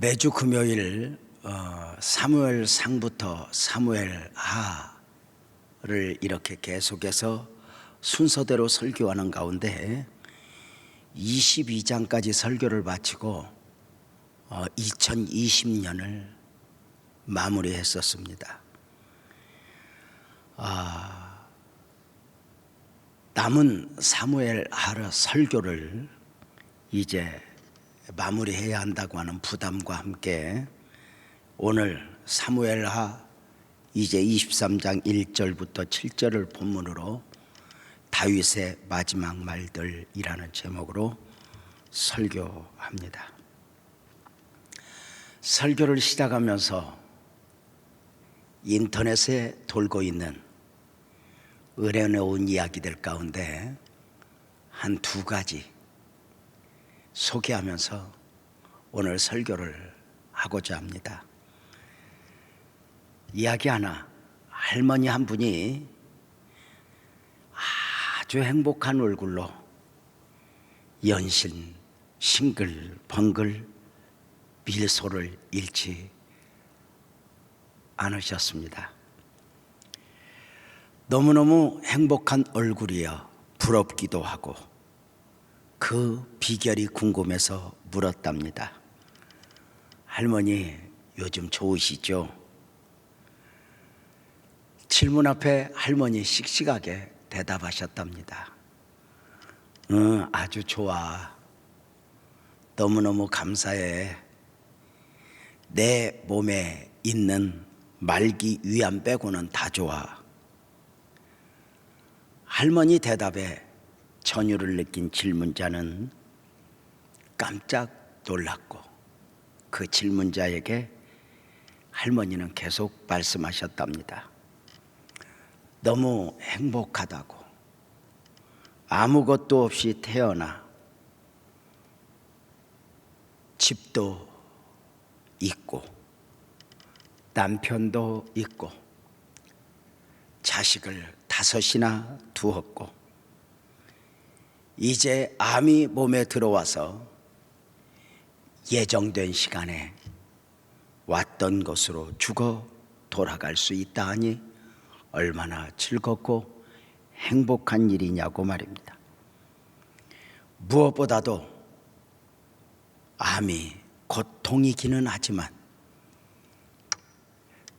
매주 금요일 사무엘상부터 사무엘하를 이렇게 계속해서 순서대로 설교하는 가운데 22장까지 설교를 마치고 2020년을 마무리했었습니다. 남은 사무엘하 설교를 이제 마무리해야 한다고 하는 부담과 함께 오늘 사무엘하 이제 23장 1절부터 7절을 본문으로 다윗의 마지막 말들이라는 제목으로 설교합니다. 설교를 시작하면서 인터넷에 돌고 있는 은혜로운 이야기들 가운데 한 두 가지 소개하면서 오늘 설교를 하고자 합니다. 이야기 하나, 할머니 한 분이 아주 행복한 얼굴로 연신 싱글벙글 미소를 잃지 않으셨습니다. 너무너무 행복한 얼굴이여 부럽기도 하고 그 비결이 궁금해서 물었답니다. 할머니, 요즘 좋으시죠? 질문 앞에 할머니 씩씩하게 대답하셨답니다. 아주 좋아. 너무너무 감사해. 내 몸에 있는 말기 위암 빼고는 다 좋아. 할머니 대답에 전율을 느낀 질문자는 깜짝 놀랐고 그 질문자에게 할머니는 계속 말씀하셨답니다. 너무 행복하다고. 아무것도 없이 태어나 집도 있고 남편도 있고 자식을 5이나 두었고 이제 암이 몸에 들어와서 예정된 시간에 왔던 곳으로 죽어 돌아갈 수 있다 하니 얼마나 즐겁고 행복한 일이냐고 말입니다. 무엇보다도 암이 고통이기는 하지만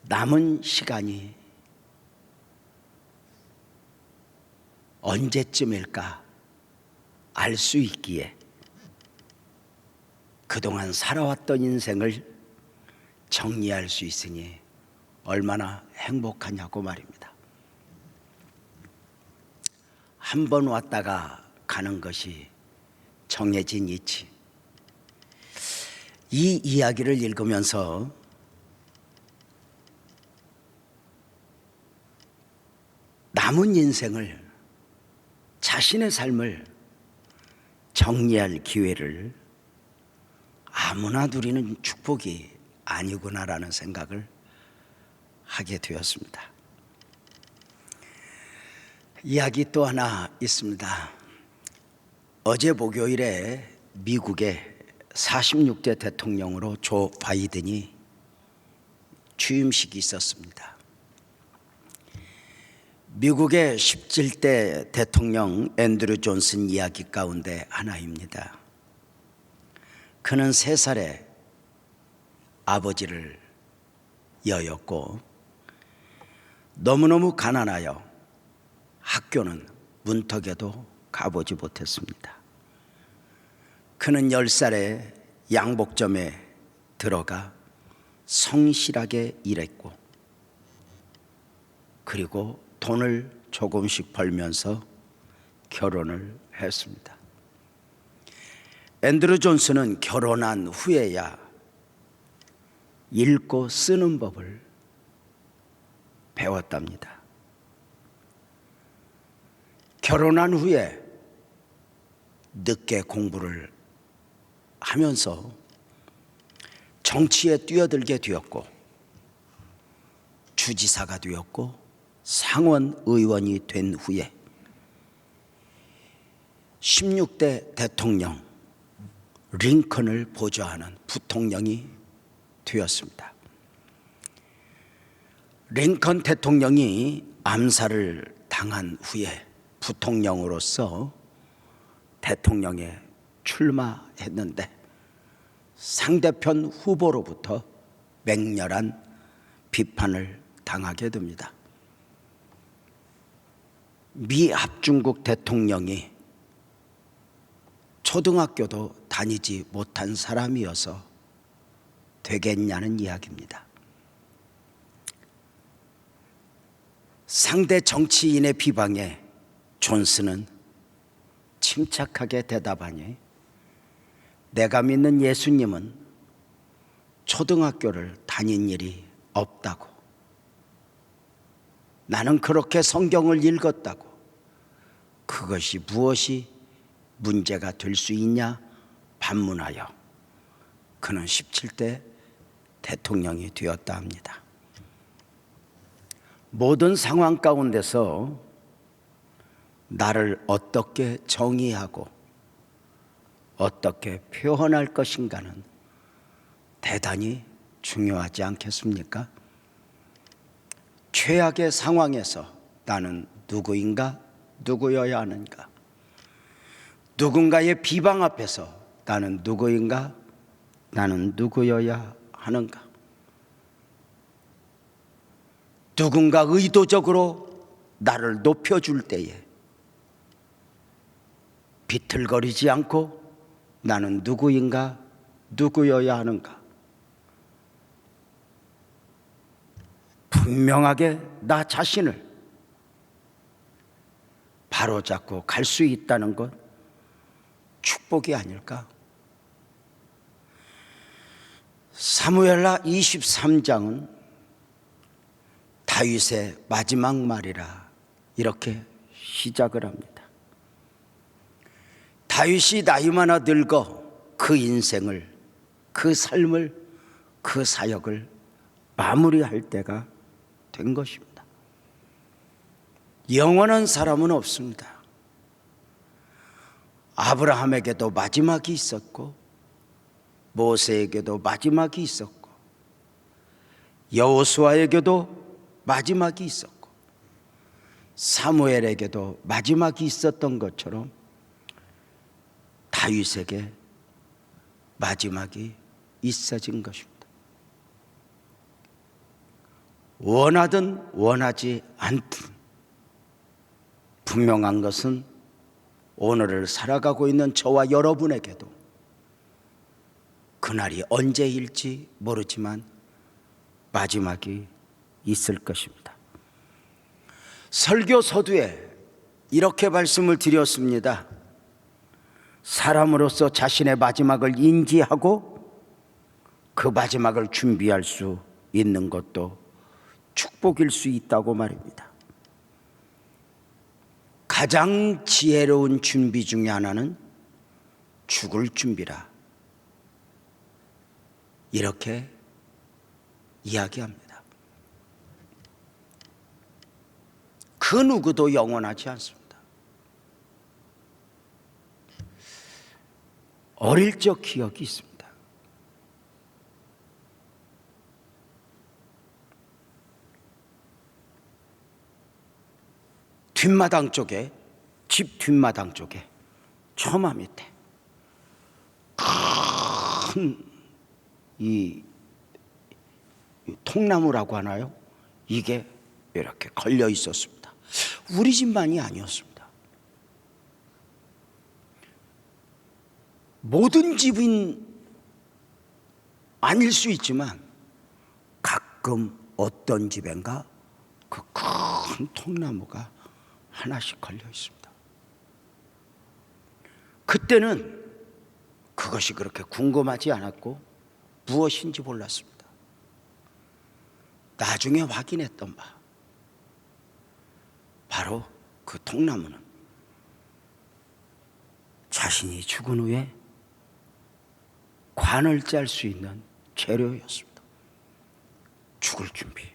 남은 시간이 언제쯤일까 알 수 있기에 그동안 살아왔던 인생을 정리할 수 있으니 얼마나 행복하냐고 말입니다. 한 번 왔다가 가는 것이 정해진 이치. 이 이야기를 읽으면서 남은 인생을, 자신의 삶을 정리할 기회를 아무나 누리는 축복이 아니구나라는 생각을 하게 되었습니다. 이야기 또 하나 있습니다. 어제 목요일에 미국의 46대 대통령으로 조 바이든이 취임식이 있었습니다. 미국의 17대 대통령 앤드류 존슨 이야기 가운데 하나입니다. 그는 3살에 아버지를 여였고 너무너무 가난하여 학교는 문턱에도 가보지 못했습니다. 그는 10살에 양복점에 들어가 성실하게 일했고 그리고 돈을 조금씩 벌면서 결혼을 했습니다. 앤드류 존슨은 결혼한 후에야 읽고 쓰는 법을 배웠답니다. 결혼한 후에 늦게 공부를 하면서 정치에 뛰어들게 되었고 주지사가 되었고 상원 의원이 된 후에 16대 대통령 링컨을 보좌하는 부통령이 되었습니다. 링컨 대통령이 암살을 당한 후에 부통령으로서 대통령에 출마했는데 상대편 후보로부터 맹렬한 비판을 당하게 됩니다. 미 합중국 대통령이 초등학교도 다니지 못한 사람이어서 되겠냐는 이야기입니다. 상대 정치인의 비방에 존슨은 침착하게 대답하니 내가 믿는 예수님은 초등학교를 다닌 일이 없다고, 나는 그렇게 성경을 읽었다고, 그것이 무엇이 문제가 될 수 있냐 반문하여 그는 17대 대통령이 되었다 합니다. 모든 상황 가운데서 나를 어떻게 정의하고 어떻게 표현할 것인가는 대단히 중요하지 않겠습니까? 최악의 상황에서 나는 누구인가, 누구여야 하는가? 누군가의 비방 앞에서 나는 누구인가, 나는 누구여야 하는가? 누군가 의도적으로 나를 높여줄 때에 비틀거리지 않고 나는 누구인가, 누구여야 하는가? 분명하게 나 자신을 바로잡고 갈 수 있다는 것 축복이 아닐까? 사무엘하 23장은 다윗의 마지막 말이라 이렇게 시작을 합니다. 다윗이 나이 많아 늙어 그 인생을, 그 삶을, 그 사역을 마무리할 때가 된 것입니다. 영원한 사람은 없습니다. 아브라함에게도 마지막이 있었고 모세에게도 마지막이 있었고 여호수아에게도 마지막이 있었고 사무엘에게도 마지막이 있었던 것처럼 다윗에게 마지막이 있어진 것입니다. 원하든 원하지 않든 분명한 것은 오늘을 살아가고 있는 저와 여러분에게도 그날이 언제일지 모르지만 마지막이 있을 것입니다. 설교 서두에 이렇게 말씀을 드렸습니다. 사람으로서 자신의 마지막을 인지하고 그 마지막을 준비할 수 있는 것도 축복일 수 있다고 말입니다. 가장 지혜로운 준비 중에 하나는 죽을 준비라 이렇게 이야기합니다. 그 누구도 영원하지 않습니다. 어릴 적 기억이 있습니다. 뒷마당 쪽에, 집 뒷마당 쪽에 처마 밑에 큰 이 통나무라고 하나요? 이게 이렇게 걸려 있었습니다. 우리 집만이 아니었습니다. 모든 집은 아닐 수 있지만 가끔 어떤 집엔가 그 큰 통나무가 하나씩 걸려 있습니다. 그때는 그것이 그렇게 궁금하지 않았고 무엇인지 몰랐습니다. 나중에 확인했던 바 바로 그 통나무는 자신이 죽은 후에 관을 짤 수 있는 재료였습니다. 죽을 준비.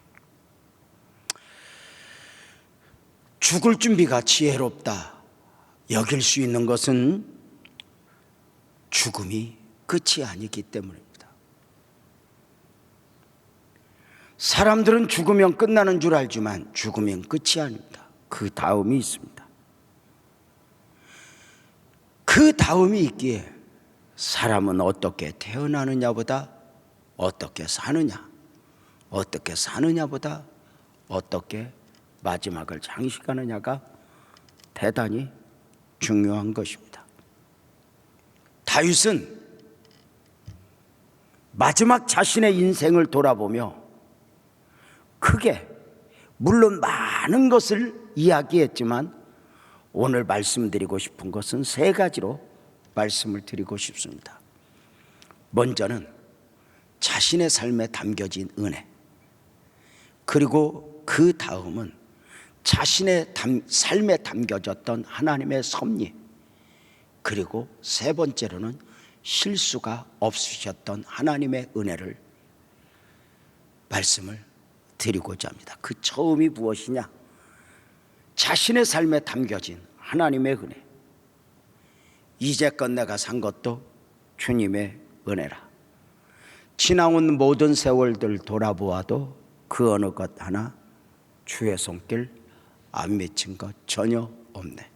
죽을 준비가 지혜롭다 여길 수 있는 것은 죽음이 끝이 아니기 때문입니다. 사람들은 죽으면 끝나는 줄 알지만 죽으면 끝이 아닙니다. 그 다음이 있습니다. 그 다음이 있기에 사람은 어떻게 태어나느냐보다 어떻게 사느냐, 어떻게 사느냐보다 어떻게 마지막을 장식하느냐가 대단히 중요한 것입니다. 다윗은 마지막 자신의 인생을 돌아보며 크게, 물론 많은 것을 이야기했지만 오늘 말씀드리고 싶은 것은 세 가지로 말씀을 드리고 싶습니다. 먼저는 자신의 삶에 담겨진 은혜, 그리고 그 다음은 자신의 삶에 담겨졌던 하나님의 섭리, 그리고 세 번째로는 실수가 없으셨던 하나님의 은혜를 말씀을 드리고자 합니다. 그 처음이 무엇이냐? 자신의 삶에 담겨진 하나님의 은혜. 이제껏 내가 산 것도 주님의 은혜라. 지나온 모든 세월들 돌아보아도 그 어느 것 하나 주의 손길 안 미친 것 전혀 없네.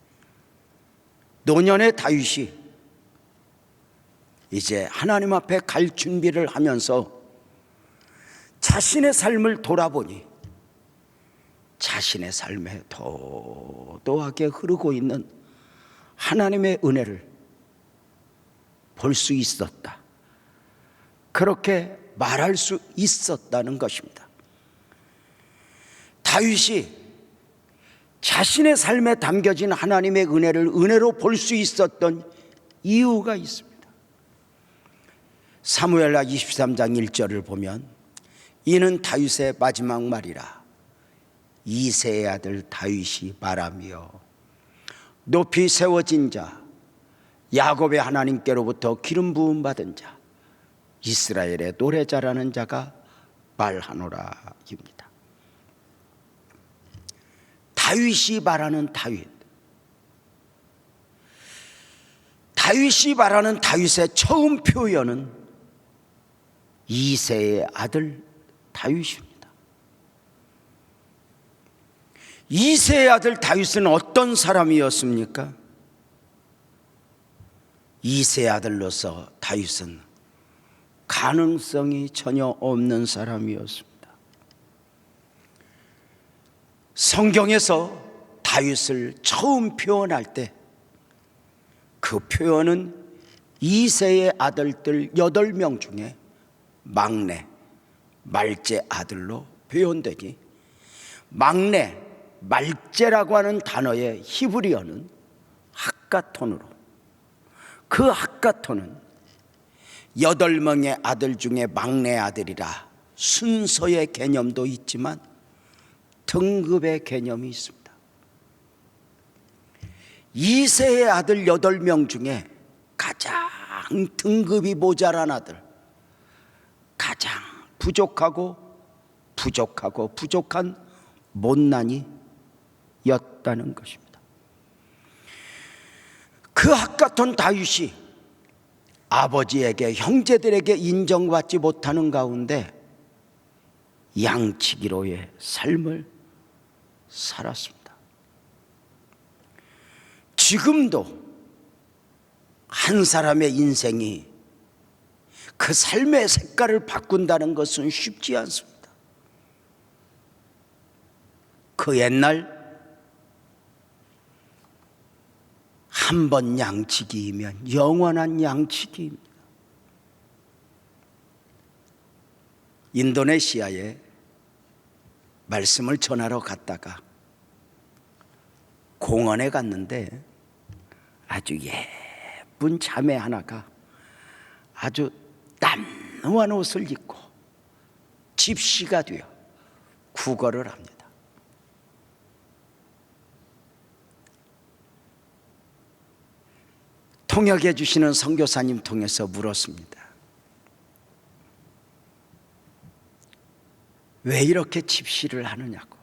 노년의 다윗이 이제 하나님 앞에 갈 준비를 하면서 자신의 삶을 돌아보니 자신의 삶에 도도하게 흐르고 있는 하나님의 은혜를 볼 수 있었다. 그렇게 말할 수 있었다는 것입니다. 다윗이 자신의 삶에 담겨진 하나님의 은혜를 은혜로 볼 수 있었던 이유가 있습니다. 사무엘하 23장 1절을 보면 이는 다윗의 마지막 말이라. 이새의 아들 다윗이 말하며 높이 세워진 자, 야곱의 하나님께로부터 기름 부음 받은 자, 이스라엘의 노래 잘하는 자가 말하노라입니다. 다윗이 말하는 다윗이 말하는 다윗의 처음 표현은 이새의 아들 다윗입니다. 이새의 아들 다윗은 어떤 사람이었습니까? 이새의 아들로서 다윗은 가능성이 전혀 없는 사람이었습니다. 성경에서 다윗을 처음 표현할 때 그 표현은 이새의 아들들 8명 중에 막내, 말제 아들로 표현되니 막내, 말제라고 하는 단어의 히브리어는 학가톤으로, 그 학가톤은 8명의 아들 중에 막내 아들이라 순서의 개념도 있지만 등급의 개념이 있습니다. 이새의 아들 8명 중에 가장 등급이 모자란 아들, 가장 부족한 못난이였다는 것입니다. 그 학가톤 다윗이 아버지에게, 형제들에게 인정받지 못하는 가운데 양치기로의 삶을 살았습니다. 지금도 한 사람의 인생이 그 삶의 색깔을 바꾼다는 것은 쉽지 않습니다. 그 옛날 한 번 양치기이면 영원한 양치기입니다. 인도네시아에 말씀을 전하러 갔다가 공원에 갔는데 아주 예쁜 자매 하나가 아주 남루한 옷을 입고 집시가 되어 구걸을 합니다. 통역해 주시는 선교사님 통해서 물었습니다. 왜 이렇게 집시를 하느냐고,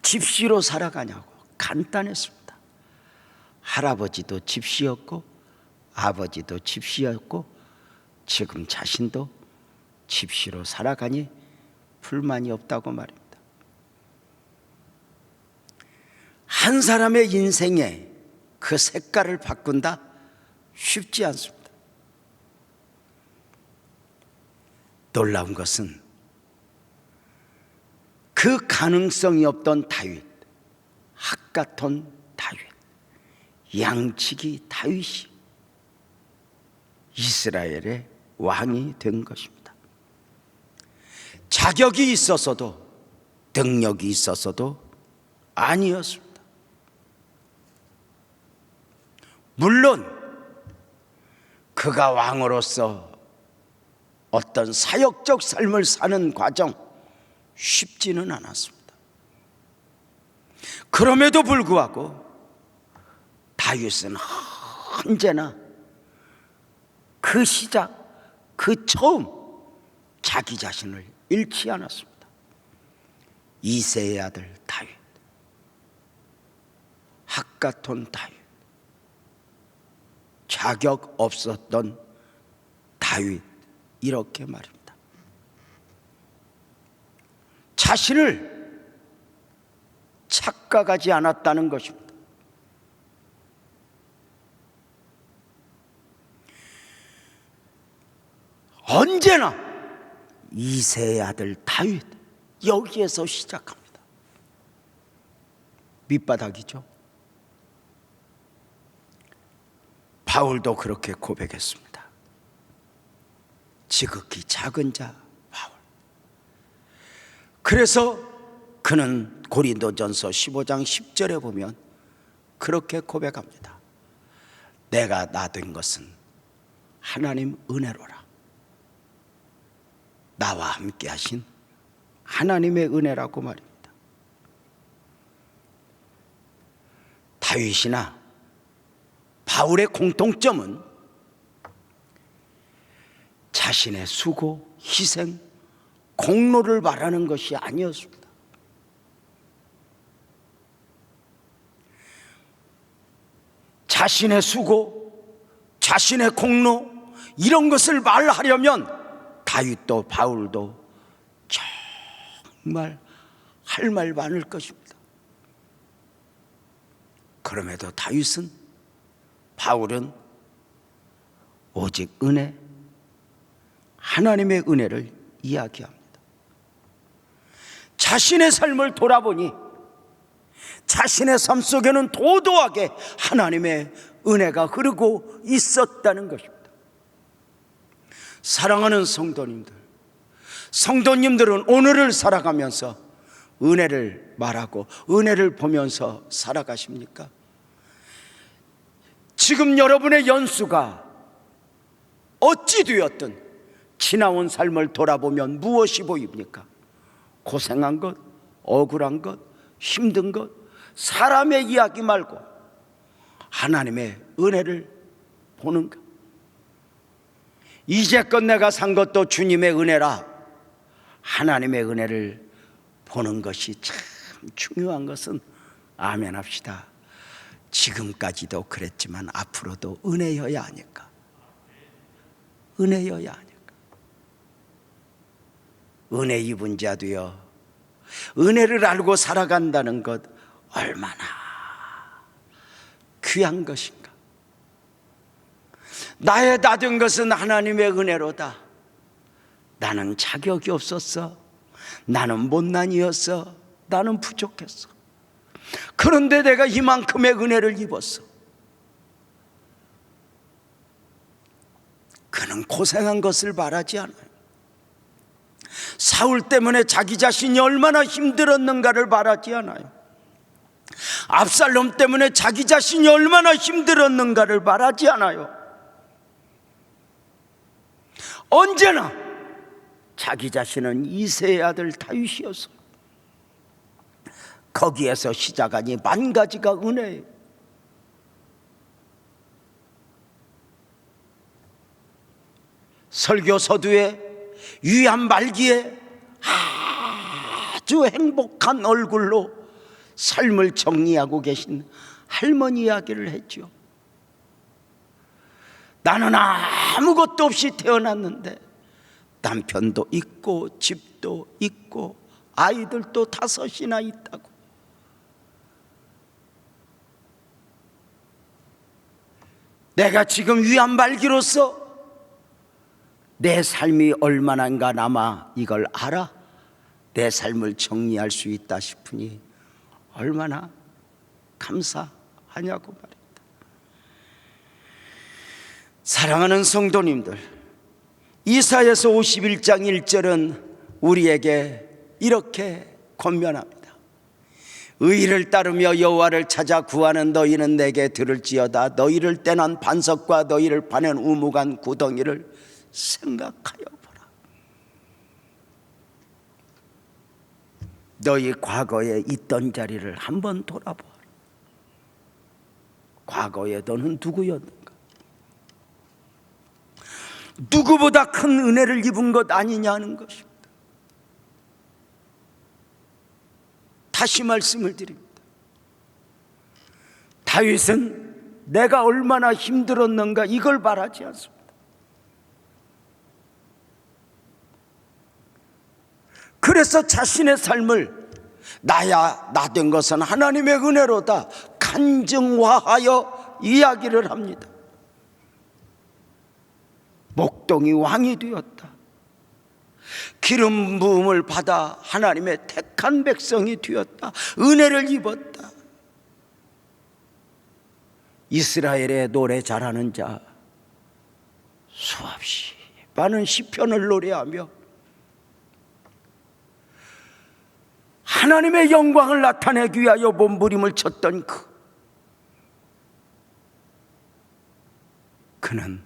집시로 살아가냐고. 간단했습니다. 할아버지도 집시였고 아버지도 집시였고 지금 자신도 집시로 살아가니 불만이 없다고 말입니다. 한 사람의 인생에 그 색깔을 바꾼다? 쉽지 않습니다. 놀라운 것은 그 가능성이 없던 다윗, 학가톤 다윗, 양치기 다윗이 이스라엘의 왕이 된 것입니다. 자격이 있어서도 능력이 있어서도 아니었습니다. 물론 그가 왕으로서 어떤 사역적 삶을 사는 과정 쉽지는 않았습니다. 그럼에도 불구하고 다윗은 언제나 그 시작, 그 처음 자기 자신을 잃지 않았습니다. 이새의 아들 다윗, 학가톤 다윗, 자격 없었던 다윗, 이렇게 말입니다. 자신을 착각하지 않았다는 것입니다. 언제나 이새의 아들 다윗, 여기에서 시작합니다. 밑바닥이죠. 바울도 그렇게 고백했습니다. 지극히 작은 자 바울. 그래서 그는 고린도전서 15장 10절에 보면 그렇게 고백합니다. 내가 나 된 것은 하나님 은혜로라. 나와 함께 하신 하나님의 은혜라고 말입니다. 다윗이나 바울의 공통점은 자신의 수고, 희생, 공로를 말하는 것이 아니었습니다. 자신의 수고, 자신의 공로, 이런 것을 말하려면 다윗도 바울도 정말 할 말 많을 것입니다. 그럼에도 다윗은, 바울은 오직 은혜, 하나님의 은혜를 이야기합니다. 자신의 삶을 돌아보니 자신의 삶 속에는 도도하게 하나님의 은혜가 흐르고 있었다는 것입니다. 사랑하는 성도님들, 성도님들은 오늘을 살아가면서 은혜를 말하고 은혜를 보면서 살아가십니까? 지금 여러분의 연수가 어찌 되었든 지나온 삶을 돌아보면 무엇이 보입니까? 고생한 것, 억울한 것, 힘든 것, 사람의 이야기 말고 하나님의 은혜를 보는 것. 이제껏 내가 산 것도 주님의 은혜라. 하나님의 은혜를 보는 것이 참 중요한 것은 아멘 합시다. 지금까지도 그랬지만 앞으로도 은혜여야 하니까. 은혜여야 하니까. 은혜 입은 자 되어 은혜를 알고 살아간다는 것 얼마나 귀한 것인가. 나의 다 된 것은 하나님의 은혜로다. 나는 자격이 없었어. 나는 못난이었어. 나는 부족했어. 그런데 내가 이만큼의 은혜를 입었어. 그는 고생한 것을 말하지 않아요. 사울 때문에 자기 자신이 얼마나 힘들었는가를 말하지 않아요. 압살롬 때문에 자기 자신이 얼마나 힘들었는가를 말하지 않아요. 언제나 자기 자신은 이새의 아들 다윗이었어. 거기에서 시작하니 만 가지가 은혜예요. 설교 서두에 유한 말기에 아주 행복한 얼굴로 삶을 정리하고 계신 할머니 이야기를 했죠. 나는 아무것도 없이 태어났는데 남편도 있고 집도 집도 있고 아이들도 5이나 있다고. 내가 지금 위안발기로서 내 삶이 얼마나인가 남아 이걸 알아 내 삶을 정리할 수 있다 싶으니 얼마나 감사하냐고 말입니다. 사랑하는 성도님들, 이사야서 51장 1절은 우리에게 이렇게 권면합니다. 의를 따르며 여호와를 찾아 구하는 너희는 내게 들을지어다. 너희를 떼난 반석과 너희를 파낸 우묵한 구덩이를 생각하여 보라. 너희 과거에 있던 자리를 한번 돌아보라. 과거에 너는 누구였는가? 누구보다 큰 은혜를 입은 것 아니냐는 것입니다. 다시 말씀을 드립니다. 다윗은 내가 얼마나 힘들었는가 이걸 바라지 않습니다. 그래서 자신의 삶을 나야 나 된 것은 하나님의 은혜로다 간증화하여 이야기를 합니다. 목동이 왕이 되었다. 기름 부음을 받아 하나님의 택한 백성이 되었다. 은혜를 입었다. 이스라엘의 노래 잘하는 자 수없이 많은 시편을 노래하며 하나님의 영광을 나타내기 위하여 몸부림을 쳤던 그는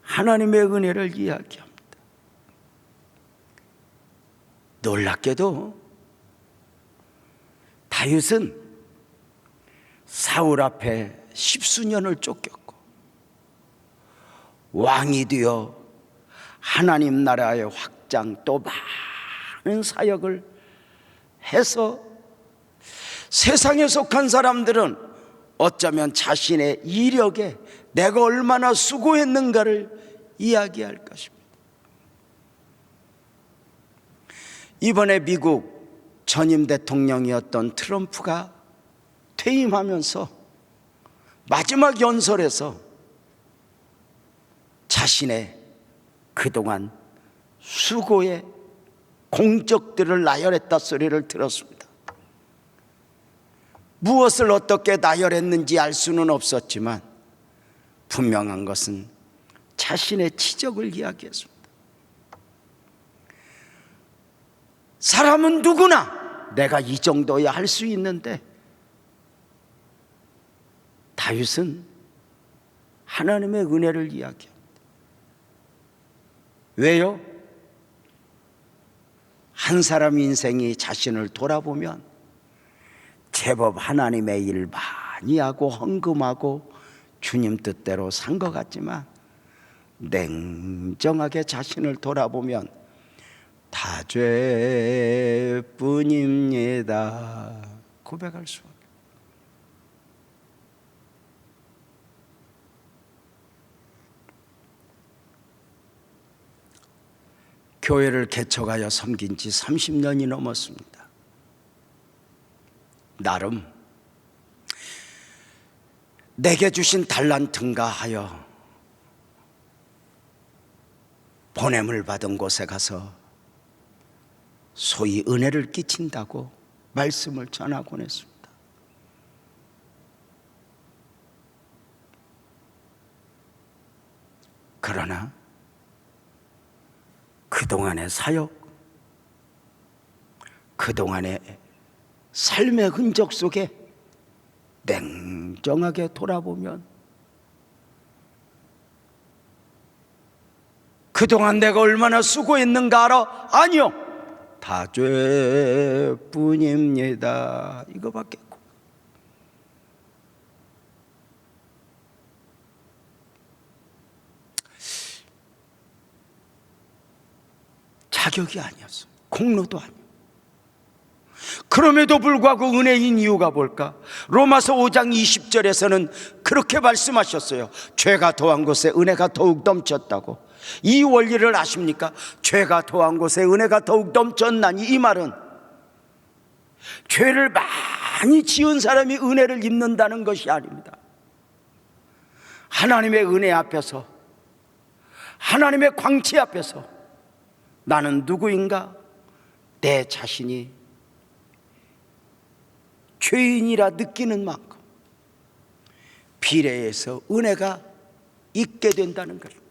하나님의 은혜를 이야기합니다. 놀랍게도 다윗은 사울 앞에 10수년을 쫓겼고 왕이 되어 하나님 나라의 확장 또 많은 사역을 해서 세상에 속한 사람들은 어쩌면 자신의 이력에 내가 얼마나 수고했는가를 이야기할 것입니다. 이번에 미국 전임 대통령이었던 트럼프가 퇴임하면서 마지막 연설에서 자신의 그동안 수고의 공적들을 나열했다 소리를 들었습니다. 무엇을 어떻게 나열했는지 알 수는 없었지만 분명한 것은 자신의 치적을 이야기했습니다. 사람은 누구나 내가 이 정도야 할 수 있는데 다윗은 하나님의 은혜를 이야기합니다. 왜요? 한 사람 인생이 자신을 돌아보면 제법 하나님의 일 많이 하고 헌금하고 주님 뜻대로 산 것 같지만 냉정하게 자신을 돌아보면 다 죄뿐입니다 고백할 수 없어요. 교회를 개척하여 섬긴 지 30년이 넘었습니다. 나름 내게 주신 달란트인가 하여 보냄을 받은 곳에 가서 소위 은혜를 끼친다고 말씀을 전하곤 했습니다. 그러나 그동안의 사역, 그동안의 삶의 흔적 속에 냉정하게 돌아보면 그동안 내가 얼마나 수고했는가 알아? 아니요, 다 죄뿐입니다 이거밖에 없고. 자격이 아니었어. 공로도 아니고. 그럼에도 불구하고 은혜인 이유가 뭘까? 로마서 5장 20절에서는 그렇게 말씀하셨어요. 죄가 더한 곳에 은혜가 더욱 넘쳤다고. 이 원리를 아십니까? 죄가 더한 곳에 은혜가 더욱 넘쳤나니, 이 말은 죄를 많이 지은 사람이 은혜를 입는다는 것이 아닙니다. 하나님의 은혜 앞에서, 하나님의 광채 앞에서 나는 누구인가? 내 자신이 죄인이라 느끼는 만큼 비례해서 은혜가 있게 된다는 것입니다.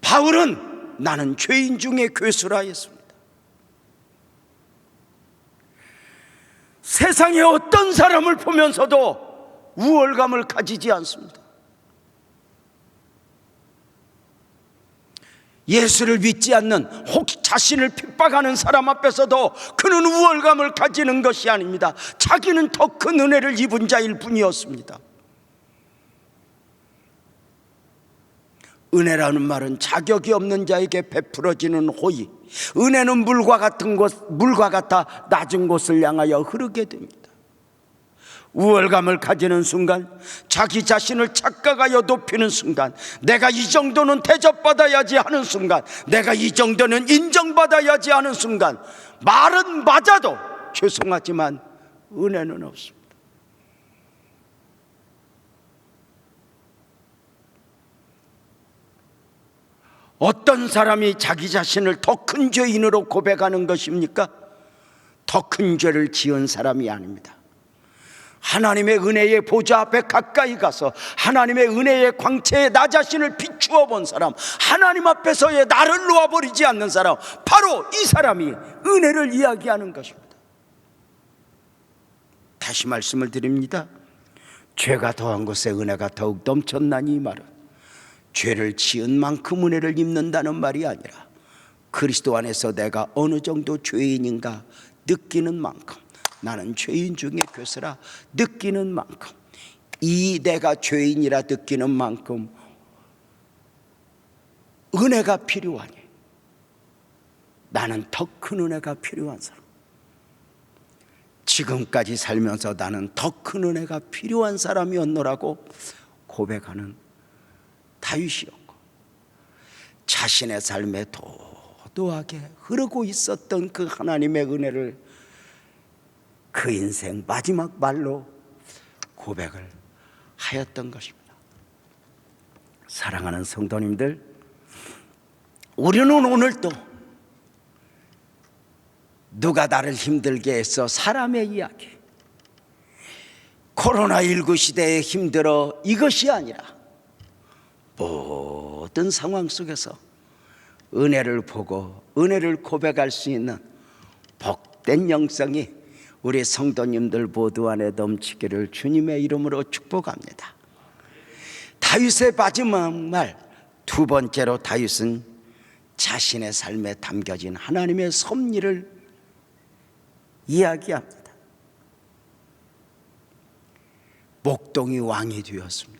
바울은 나는 죄인 중에 괴수라 했습니다. 세상의 어떤 사람을 보면서도 우월감을 가지지 않습니다. 예수를 믿지 않는, 혹 자신을 핍박하는 사람 앞에서도 그는 우월감을 가지는 것이 아닙니다. 자기는 더 큰 은혜를 입은 자일 뿐이었습니다. 은혜라는 말은 자격이 없는 자에게 베풀어지는 호의, 은혜는 물과 같아 낮은 곳을 향하여 흐르게 됩니다. 우월감을 가지는 순간, 자기 자신을 착각하여 높이는 순간, 내가 이 정도는 대접받아야지 하는 순간, 내가 이 정도는 인정받아야지 하는 순간, 말은 맞아도 죄송하지만 은혜는 없습니다. 어떤 사람이 자기 자신을 더 큰 죄인으로 고백하는 것입니까? 더 큰 죄를 지은 사람이 아닙니다. 하나님의 은혜의 보좌 앞에 가까이 가서 하나님의 은혜의 광채에 나 자신을 비추어 본 사람, 하나님 앞에서의 나를 놓아버리지 않는 사람, 바로 이 사람이 은혜를 이야기하는 것입니다. 다시 말씀을 드립니다. 죄가 더한 곳에 은혜가 더욱 넘쳤나니, 이 말은 죄를 지은 만큼 은혜를 입는다는 말이 아니라 그리스도 안에서 내가 어느 정도 죄인인가 느끼는 만큼, 나는 죄인 중에 괴수라 느끼는 만큼, 이 내가 죄인이라 느끼는 만큼 은혜가 필요하니 나는 더 큰 은혜가 필요한 사람, 지금까지 살면서 나는 더 큰 은혜가 필요한 사람이었노라고 고백하는 다윗이었고, 자신의 삶에 도도하게 흐르고 있었던 그 하나님의 은혜를 그 인생 마지막 말로 고백을 하였던 것입니다. 사랑하는 성도님들, 우리는 오늘도 누가 나를 힘들게 해서 사람의 이야기, 코로나19 시대에 힘들어, 이것이 아니라 모든 상황 속에서 은혜를 보고 은혜를 고백할 수 있는 복된 영성이 우리 성도님들 모두 안에 넘치기를 주님의 이름으로 축복합니다. 다윗의 마지막 말, 두 번째로 다윗은 자신의 삶에 담겨진 하나님의 섭리를 이야기합니다. 목동이 왕이 되었습니다.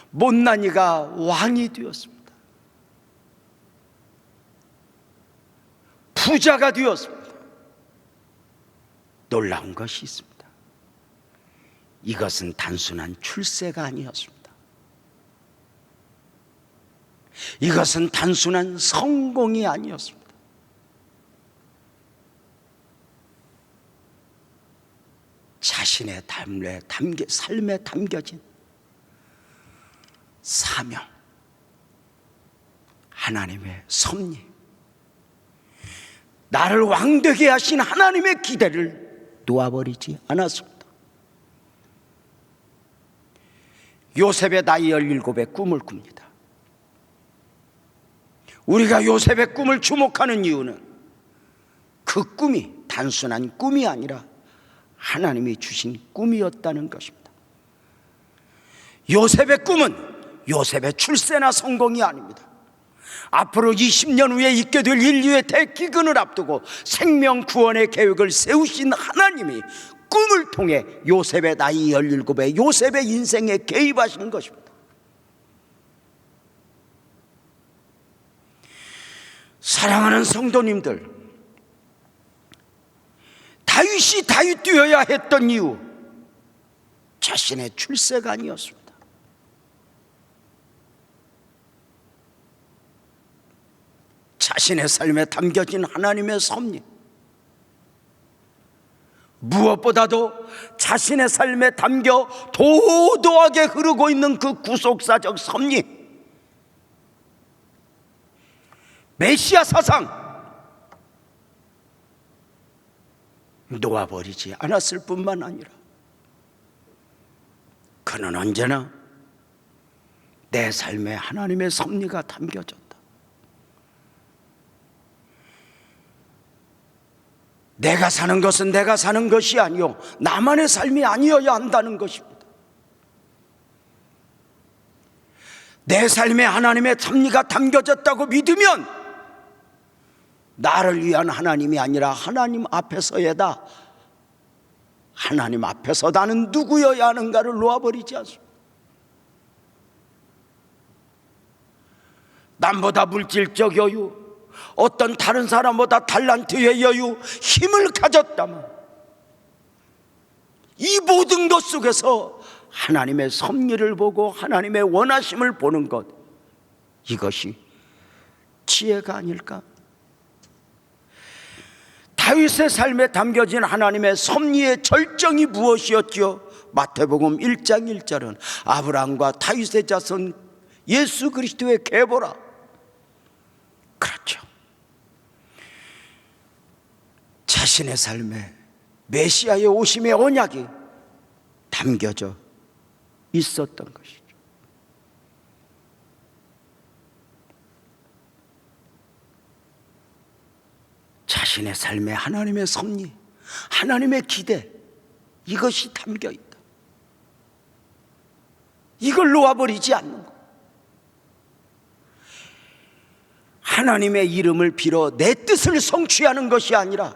못난이가 왕이 되었습니다. 부자가 되었습니다. 놀라운 것이 있습니다. 이것은 단순한 출세가 아니었습니다. 이것은 단순한 성공이 아니었습니다. 자신의 삶에 담겨진 사명, 하나님의 섭리, 나를 왕되게 하신 하나님의 기대를 놓아버리지 않았습니다. 요셉의 나이 17에 꿈을 꿉니다. 우리가 요셉의 꿈을 주목하는 이유는 그 꿈이 단순한 꿈이 아니라 하나님이 주신 꿈이었다는 것입니다. 요셉의 꿈은 요셉의 출세나 성공이 아닙니다. 앞으로 20년 후에 있게 될 인류의 대기근을 앞두고 생명 구원의 계획을 세우신 하나님이 꿈을 통해 요셉의 나이 17에 요셉의 인생에 개입하신 것입니다. 사랑하는 성도님들, 다윗이 다윗 되어야 했던 이유, 자신의 출세가 아니었습니다. 자신의 삶에 담겨진 하나님의 섭리, 무엇보다도 자신의 삶에 담겨 도도하게 흐르고 있는 그 구속사적 섭리, 메시아 사상 놓아버리지 않았을 뿐만 아니라 그는 언제나 내 삶에 하나님의 섭리가 담겨졌다. 내가 사는 것은 내가 사는 것이 아니요 나만의 삶이 아니어야 한다는 것입니다. 내 삶에 하나님의 섭리가 담겨졌다고 믿으면 나를 위한 하나님이 아니라 하나님 앞에서야다, 하나님 앞에서 나는 누구여야 하는가를 놓아버리지 않습니다. 남보다 물질적 여유, 어떤 다른 사람보다 달란트의 여유, 힘을 가졌다면 이 모든 것 속에서 하나님의 섭리를 보고 하나님의 원하심을 보는 것, 이것이 지혜가 아닐까? 다윗의 삶에 담겨진 하나님의 섭리의 절정이 무엇이었지요? 마태복음 1장 1절은 아브라함과 다윗의 자손 예수 그리스도의 계보라. 그렇죠. 자신의 삶에 메시아의 오심의 언약이 담겨져 있었던 것이죠. 자신의 삶에 하나님의 섭리, 하나님의 기대, 이것이 담겨 있다. 이걸 놓아버리지 않는 것. 하나님의 이름을 빌어 내 뜻을 성취하는 것이 아니라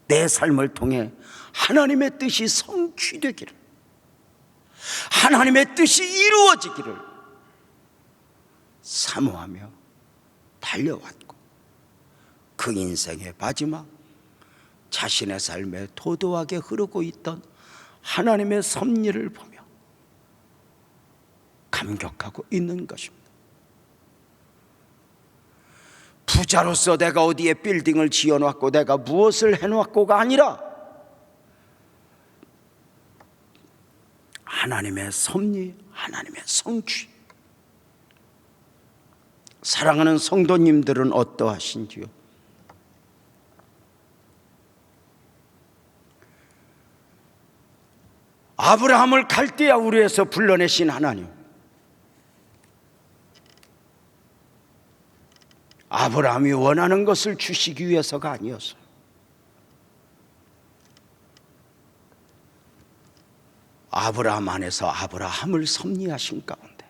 내 삶을 통해 하나님의 뜻이 성취되기를, 하나님의 뜻이 이루어지기를 사모하며 달려왔고, 그 인생의 마지막 자신의 삶에 도도하게 흐르고 있던 하나님의 섭리를 보며 감격하고 있는 것입니다. 부자로서 내가 어디에 빌딩을 지어놨고 내가 무엇을 해놓았고가 아니라 하나님의 섭리, 하나님의 성취. 사랑하는 성도님들은 어떠하신지요? 아브라함을 갈대아 우르에서 불러내신 하나님, 아브라함이 원하는 것을 주시기 위해서가 아니었어요. 아브라함 안에서 아브라함을 섭리하신 가운데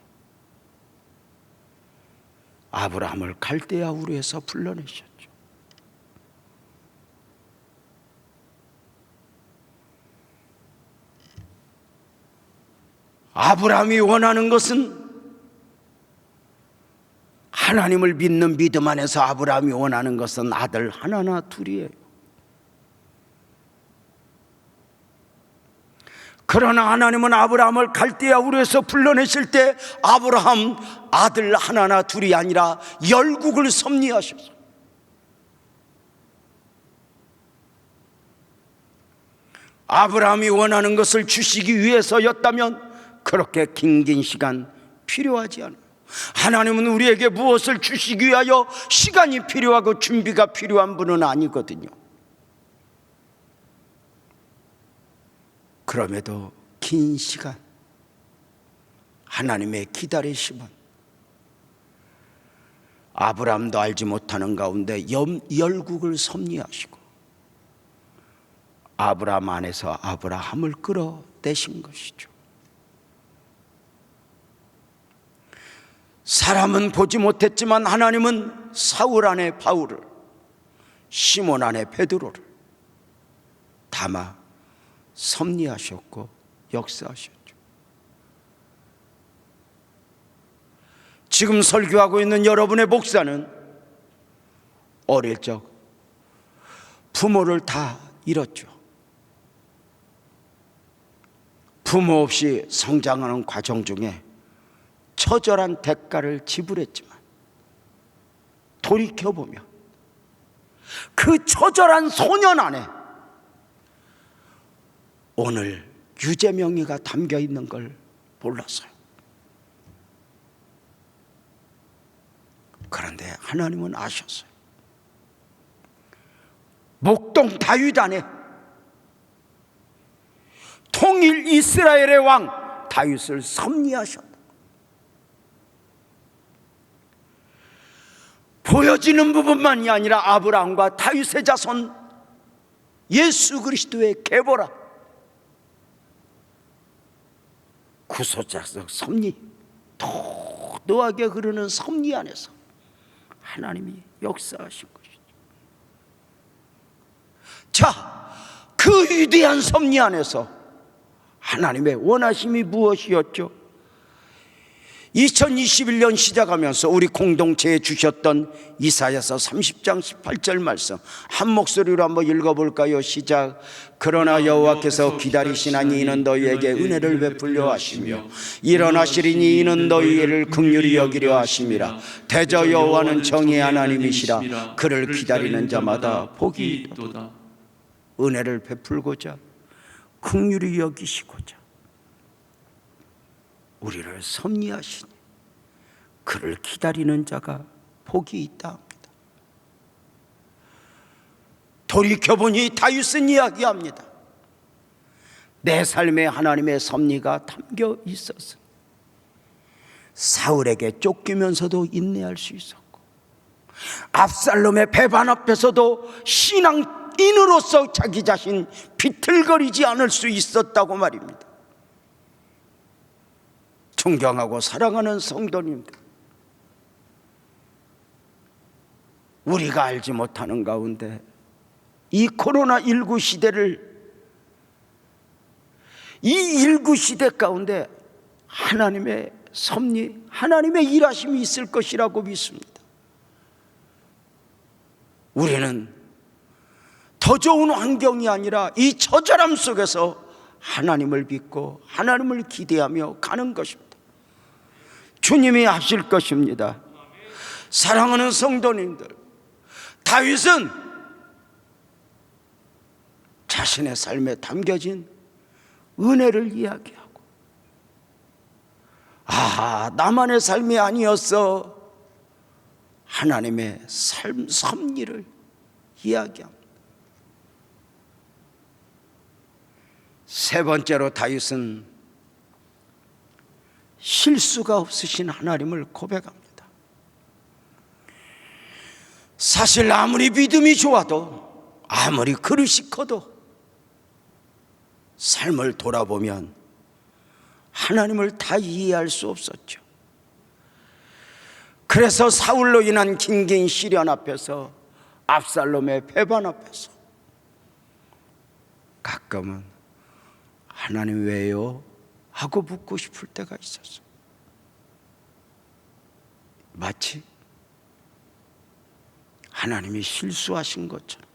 아브라함을 갈대아 우르에서 불러내셨죠. 아브라함이 원하는 것은 하나님을 믿는 믿음 안에서 아브라함이 원하는 것은 아들 하나나 둘이에요. 그러나 하나님은 아브라함을 갈대아 우르에서 불러내실 때 아브라함 아들 하나나 둘이 아니라 열국을 섭리하셨어요. 아브라함이 원하는 것을 주시기 위해서였다면 그렇게 긴 시간 필요하지 않아요. 하나님은 우리에게 무엇을 주시기 위하여 시간이 필요하고 준비가 필요한 분은 아니거든요. 그럼에도 긴 시간 하나님의 기다리심은 아브라함도 알지 못하는 가운데 열국을 섭리하시고 아브라함 안에서 아브라함을 끌어내신 것이죠. 사람은 보지 못했지만 하나님은 사울 안에 바울을, 시몬 안에 베드로를 담아 섭리하셨고 역사하셨죠. 지금 설교하고 있는 여러분의 목사는 어릴 적 부모를 다 잃었죠. 부모 없이 성장하는 과정 중에 처절한 대가를 지불했지만 돌이켜보면 그 처절한 소년 안에 오늘 유재명이가 담겨 있는 걸 몰랐어요. 그런데 하나님은 아셨어요. 목동 다윗 안에 통일 이스라엘의 왕 다윗을 섭리하셨다. 보여지는 부분만이 아니라 아브라함과 다윗의 자손 예수 그리스도의 계보라 구속자적 섭리, 도도하게 흐르는 섭리 안에서 하나님이 역사하신 것이죠. 자, 그 위대한 섭리 안에서 하나님의 원하심이 무엇이었죠? 2021년 시작하면서 우리 공동체에 주셨던 이사야서 30장 18절 말씀 한 목소리로 한번 읽어볼까요? 시작. 그러나 여호와께서 기다리시나니 이는 너희에게 은혜를 베풀려 하시며 일어나시리니 이는 너희를 긍휼히 여기려 하심이라. 대저 여호와는 정의의 하나님이시라. 그를 기다리는 자마다 복이 있도다. 은혜를 베풀고자 긍휼히 여기시고자 우리를 섭리하시니 그를 기다리는 자가 복이 있다 합니다. 돌이켜보니 다윗은 이야기합니다. 내 삶에 하나님의 섭리가 담겨 있었으니 사울에게 쫓기면서도 인내할 수 있었고 압살롬의 배반 앞에서도 신앙인으로서 자기 자신 비틀거리지 않을 수 있었다고 말입니다. 존경하고 사랑하는 성도님들, 우리가 알지 못하는 가운데 이 코로나19 시대를, 이 19 시대 가운데 하나님의 섭리, 하나님의 일하심이 있을 것이라고 믿습니다. 우리는 더 좋은 환경이 아니라 이 처절함 속에서 하나님을 믿고 하나님을 기대하며 가는 것입니다. 주님이 하실 것입니다. 사랑하는 성도님들, 다윗은 자신의 삶에 담겨진 은혜를 이야기하고, 나만의 삶이 아니었어, 하나님의 삶, 섭리를 이야기합니다. 세 번째로 다윗은 실수가 없으신 하나님을 고백합니다. 사실 아무리 믿음이 좋아도, 아무리 그릇이 커도 삶을 돌아보면 하나님을 다 이해할 수 없었죠. 그래서 사울로 인한 긴긴 시련 앞에서, 압살롬의 배반 앞에서 가끔은 하나님 왜요? 하고 묻고 싶을 때가 있었어. 마치 하나님이 실수하신 것처럼.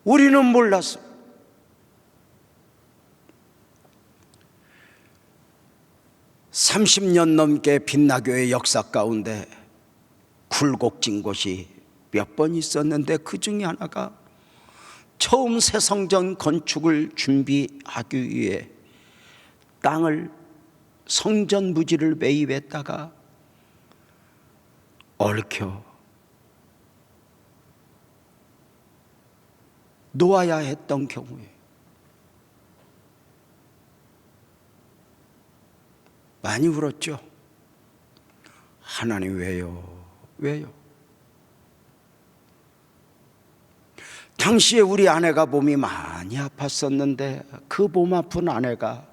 우리는 몰랐어. (30년) 넘게 빛나교의 역사 가운데 굴곡진 곳이 몇 번 있었는데 그 중에 하나가 처음 새 성전 건축을 준비하기 위해 땅을, 성전 부지를 매입했다가 얽혀 놓아야 했던 경우에 많이 울었죠. 하나님 왜요? 왜요? 당시에 우리 아내가 몸이 많이 아팠었는데 그 몸 아픈 아내가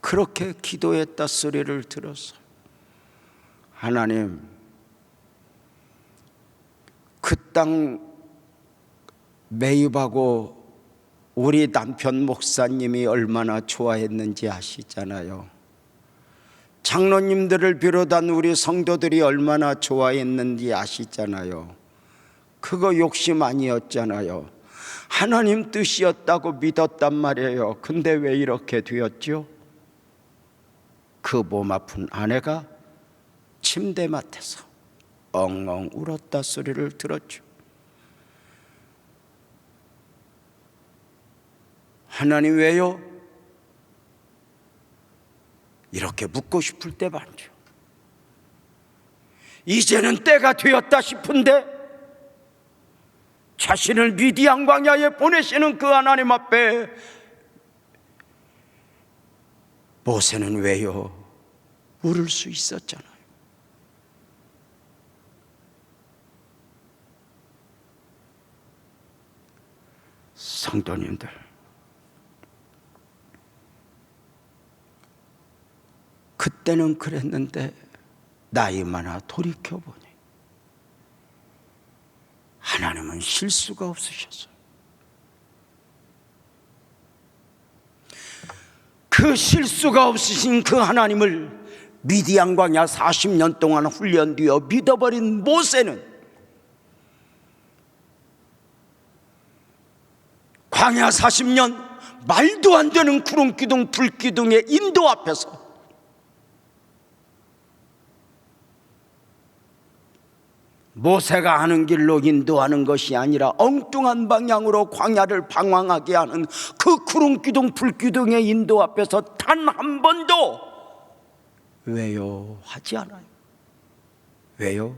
그렇게 기도했다 소리를 들었어요. 하나님, 그 땅 매입하고 우리 남편 목사님이 얼마나 좋아했는지 아시잖아요. 장로님들을 비롯한 우리 성도들이 얼마나 좋아했는지 아시잖아요. 그거 욕심 아니었잖아요. 하나님 뜻이었다고 믿었단 말이에요. 근데 왜 이렇게 되었죠? 그 몸 아픈 아내가 침대맡에서 엉엉 울었다 소리를 들었죠. 하나님 왜요? 이렇게 묻고 싶을 때 많죠. 이제는 때가 되었다 싶은데 자신을 미디안 광야에 보내시는 그 하나님 앞에 모세는 왜요? 물을 수 있었잖아요. 성도님들, 그때는 그랬는데 나이 많아 돌이켜보니 하나님은 실수가 없으셨어요. 그 실수가 없으신 그 하나님을 미디안 광야 40년 동안 훈련되어 믿어버린 모세는 광야 40년 말도 안 되는 구름기둥 불기둥의 인도 앞에서 모세가 하는 길로 인도하는 것이 아니라 엉뚱한 방향으로 광야를 방황하게 하는 그 구름기둥 불기둥의 인도 앞에서 단 한 번도 왜요? 하지 않아요. 왜요?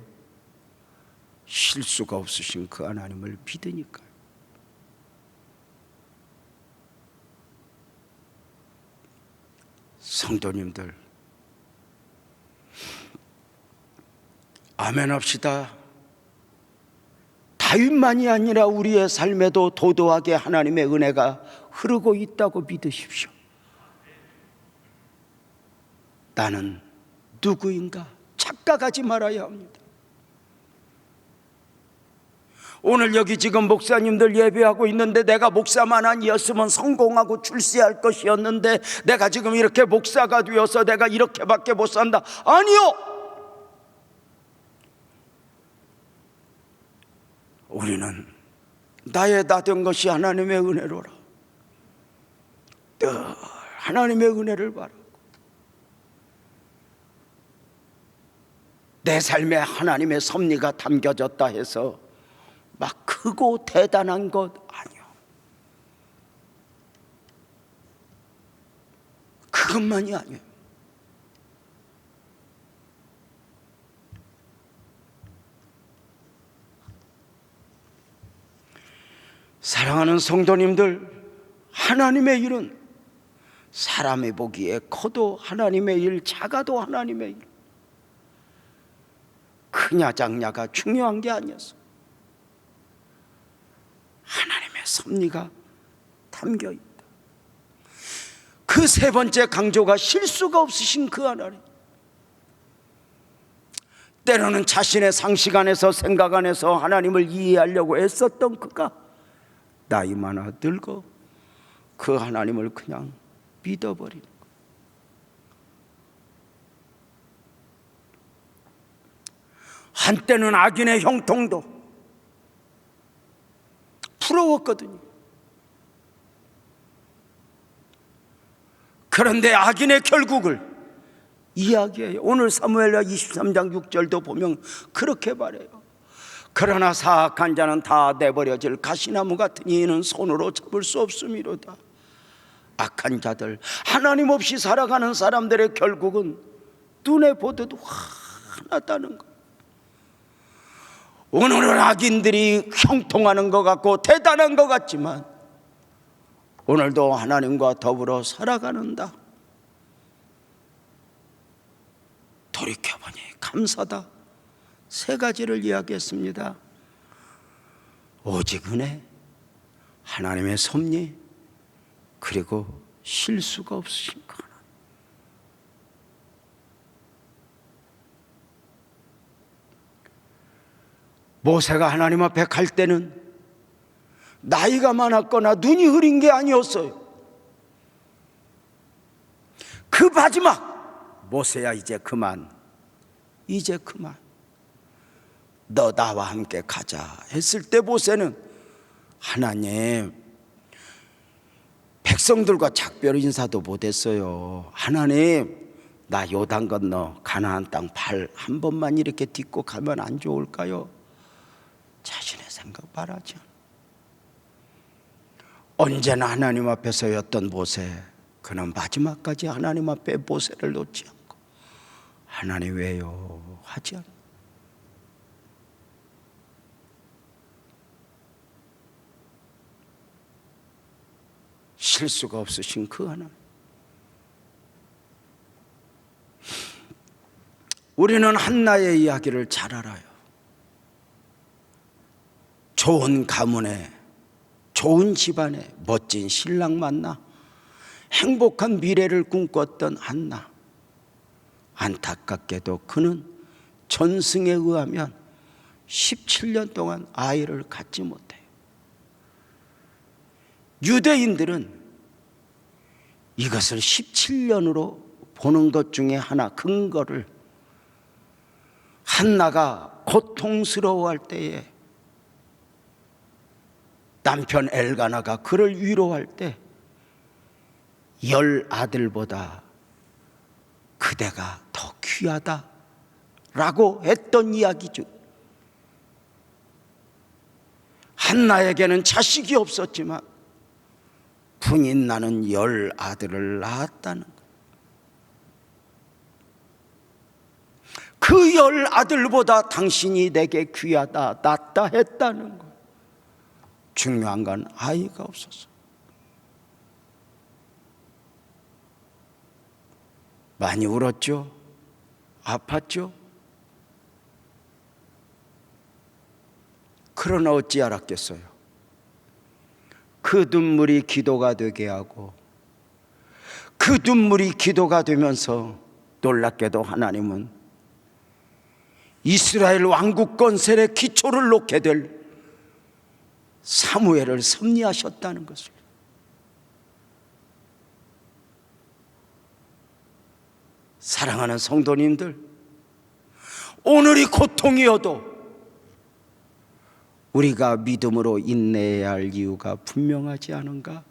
실수가 없으신 그 하나님을 믿으니까요. 성도님들, 아멘 합시다. 다윗만이 아니라 우리의 삶에도 도도하게 하나님의 은혜가 흐르고 있다고 믿으십시오. 나는 누구인가 착각하지 말아야 합니다. 오늘 여기 지금 목사님들 예배하고 있는데 내가 목사만 아니었으면 성공하고 출세할 것이었는데 내가 지금 이렇게 목사가 되어서 내가 이렇게밖에 못 산다. 아니요! 우리는 나의 다 된 것이 하나님의 은혜로라. 늘 하나님의 은혜를 바라고 내 삶에 하나님의 섭리가 담겨졌다 해서 막 크고 대단한 것 아니요. 그것만이 아니에요. 사랑하는 성도님들, 하나님의 일은 사람이 보기에 커도 하나님의 일, 작아도 하나님의 일, 크냐 작냐가 중요한 게 아니었어. 하나님의 섭리가 담겨 있다. 그 세 번째 강조가 실수가 없으신 그 하나님. 때로는 자신의 상식 안에서 생각 안에서 하나님을 이해하려고 애썼던 그가 나이 많아 늙어 그 하나님을 그냥 믿어버리는 것. 한때는 악인의 형통도 부러웠거든요. 그런데 악인의 결국을 이야기해요. 오늘 사무엘하 23장 6절도 보면 그렇게 말해요. 그러나 사악한 자는 다 내버려질 가시나무 같은 이는 손으로 잡을 수 없음이로다. 악한 자들, 하나님 없이 살아가는 사람들의 결국은 눈에 보듯 화나다는 것. 오늘은 악인들이 형통하는 것 같고 대단한 것 같지만 오늘도 하나님과 더불어 살아가는다. 돌이켜보니 감사다. 세 가지를 이야기했습니다. 오직 은혜, 하나님의 섭리, 그리고 실수가 없으신 것. 모세가 하나님 앞에 갈 때는 나이가 많았거나 눈이 흐린 게 아니었어요. 그 마지막, 모세야 이제 그만, 이제 그만, 너 나와 함께 가자 했을 때 모세는 하나님, 백성들과 작별 인사도 못했어요. 하나님, 나 요단 건너 가나안 땅 발 한 번만 이렇게 딛고 가면 안 좋을까요? 자신의 생각 바라지 않아. 언제나 하나님 앞에 서였던 모세, 그는 마지막까지 하나님 앞에 모세를 놓지 않고 하나님 왜요? 하지 않아. 실수가 없으신 그 하나님. 우리는 한나의 이야기를 잘 알아요. 좋은 가문에, 좋은 집안에 멋진 신랑 만나 행복한 미래를 꿈꿨던 한나. 안타깝게도 그는 전승에 의하면 17년 동안 아이를 갖지 못해요. 유대인들은 이것을 17년으로 보는 것 중에 하나, 근거를 한나가 고통스러워할 때에 남편 엘가나가 그를 위로할 때 10 아들보다 그대가 더 귀하다라고 했던 이야기죠. 한나에게는 자식이 없었지만 분인 나는 10 아들을 낳았다는 것. 그 10 아들보다 당신이 내게 귀하다, 낫다 했다는 것. 중요한 건 아이가 없어서. 많이 울었죠? 아팠죠? 그러나 어찌 알았겠어요? 그 눈물이 기도가 되게 하고 그 눈물이 기도가 되면서 놀랍게도 하나님은 이스라엘 왕국 건설의 기초를 놓게 될 사무엘을 섭리하셨다는 것을. 사랑하는 성도님들, 오늘이 고통이어도 우리가 믿음으로 인내해야 할 이유가 분명하지 않은가?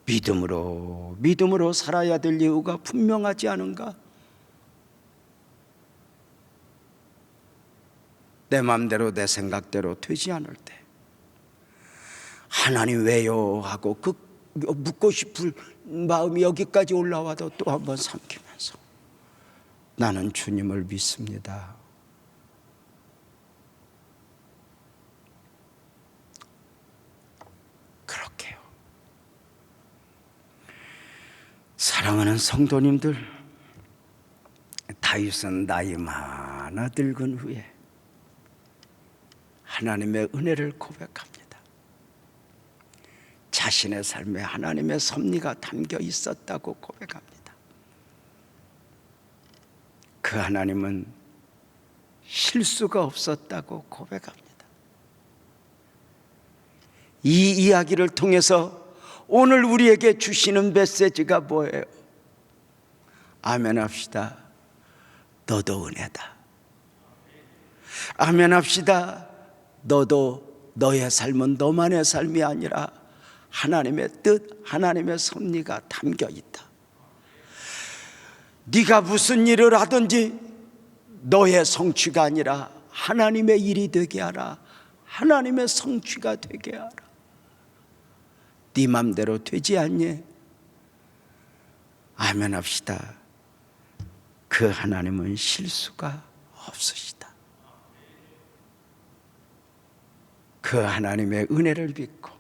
믿음으로 살아야 될 이유가 분명하지 않은가? 내 마음대로 내 생각대로 되지 않을 때 하나님 왜요? 하고 묻고 싶을 마음이 여기까지 올라와도 또 한번 삼키면서 나는 주님을 믿습니다. 그렇게요. 사랑하는 성도님들, 다윗은 나이 많아 늙은 후에 하나님의 은혜를 고백합니다. 자신의 삶에 하나님의 섭리가 담겨 있었다고 고백합니다. 그 하나님은 실수가 없었다고 고백합니다. 이 이야기를 통해서 오늘 우리에게 주시는 메시지가 뭐예요? 아멘 합시다. 너도 은혜다. 아멘 합시다. 너도 너의 삶은 너만의 삶이 아니라 하나님의 뜻, 하나님의 섭리가 담겨 있다. 네가 무슨 일을 하든지 너의 성취가 아니라 하나님의 일이 되게 하라. 하나님의 성취가 되게 하라. 네 맘대로 되지 않니? 아멘 합시다. 그 하나님은 실수가 없으시다. 그 하나님의 은혜를 믿고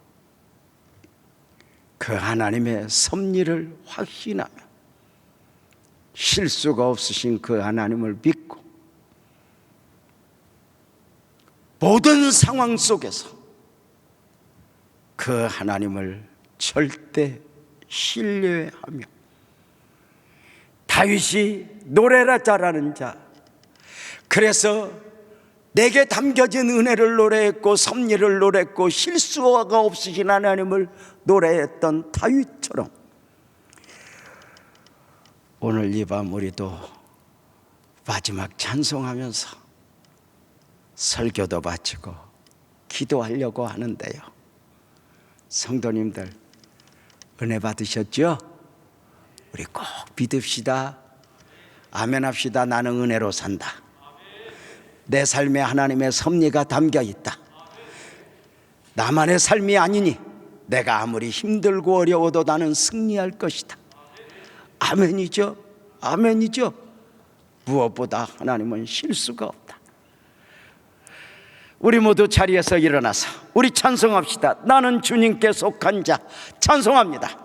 그 하나님의 섭리를 확신하며 실수가 없으신 그 하나님을 믿고 모든 상황 속에서 그 하나님을 절대 신뢰하며 다윗이 노래라 잘하는 자, 그래서 내게 담겨진 은혜를 노래했고 섭리를 노래했고 실수가 없으신 하나님을 노래했던 다윗처럼 오늘 이 밤 우리도 마지막 찬송하면서 설교도 바치고 기도하려고 하는데요. 성도님들 은혜 받으셨죠? 우리 꼭 믿읍시다. 아멘 합시다. 나는 은혜로 산다. 내 삶에 하나님의 섭리가 담겨 있다. 나만의 삶이 아니니 내가 아무리 힘들고 어려워도 나는 승리할 것이다. 아멘이죠. 아멘이죠. 무엇보다 하나님은 실수가 없다. 우리 모두 자리에서 일어나서 우리 찬송합시다. 나는 주님께 속한 자 찬송합니다.